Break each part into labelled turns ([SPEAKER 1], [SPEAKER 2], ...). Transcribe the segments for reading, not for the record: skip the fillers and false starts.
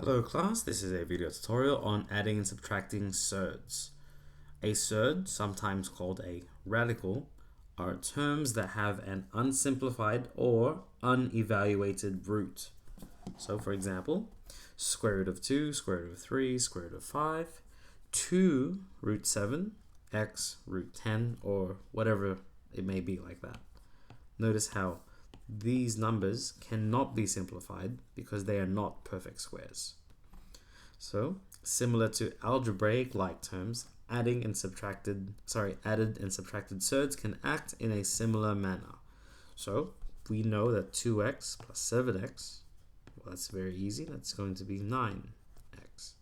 [SPEAKER 1] Hello class, this is a video tutorial on adding and subtracting surds. A surd, sometimes called a radical, are terms that have an unsimplified or unevaluated root. So for example, square root of 2, square root of 3, square root of 5, 2 root 7, x root 10, or whatever it may be like that. Notice how these numbers cannot be simplified because they are not perfect squares. So, similar to algebraic-like terms, added and subtracted surds can act in a similar manner. So, we know that 2x plus 7x, well, that's very easy, that's going to be 9x.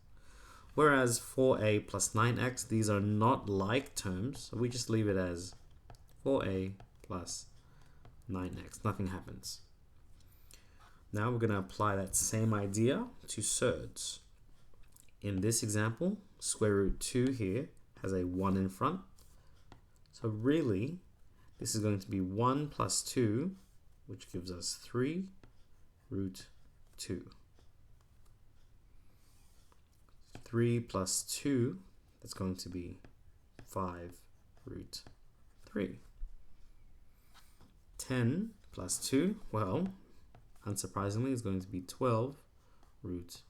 [SPEAKER 1] Whereas 4a plus 9x, these are not like terms, so we just leave it as 4a plus 9x, nothing happens. Now we're going to apply that same idea to surds. In this example, square root 2 here has a 1 in front. So really, this is going to be 1 plus 2, which gives us 3 root 2. 3 plus 2, that's going to be 5 root 3. 10 plus 2, well, unsurprisingly, is going to be 12 root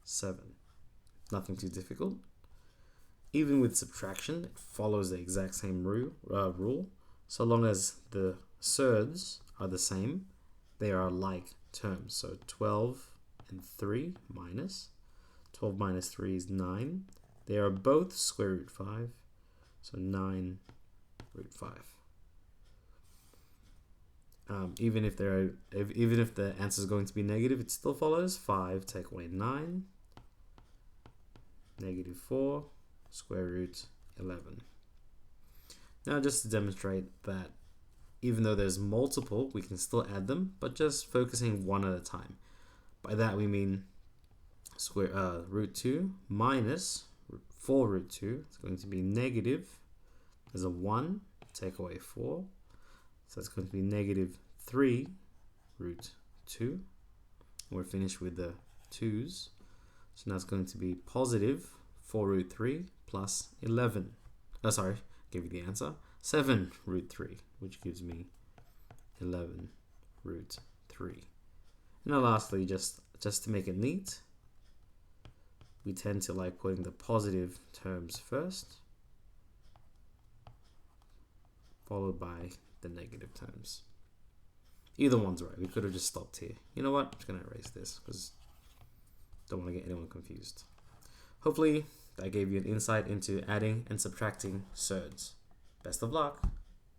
[SPEAKER 1] 7. Nothing too difficult. Even with subtraction, it follows the exact same rule. So long as the surds are the same, they are like terms. So 12 and 3 minus. 12 minus 3 is 9. They are both square root 5. So 9 root 5. Even if the answer is going to be negative, it still follows. 5 take away 9. Negative 4 square root 11. Now just to demonstrate that even though there's multiple, we can still add them, but just focusing one at a time. By that we mean root 2 minus 4 root 2. It's going to be negative. There's a 1, take away 4. So it's going to be negative 3 root 2. We're finished with the 2's. So now it's going to be positive 4 root 3 plus 11. Give you the answer. 7 root 3, which gives me 11 root 3. And now lastly, just to make it neat, we tend to like putting the positive terms first, followed by the negative terms. Either one's right. We could have just stopped here. You know what? I'm just going to erase this because don't want to get anyone confused. Hopefully that gave you an insight into adding and subtracting surds. Best of luck!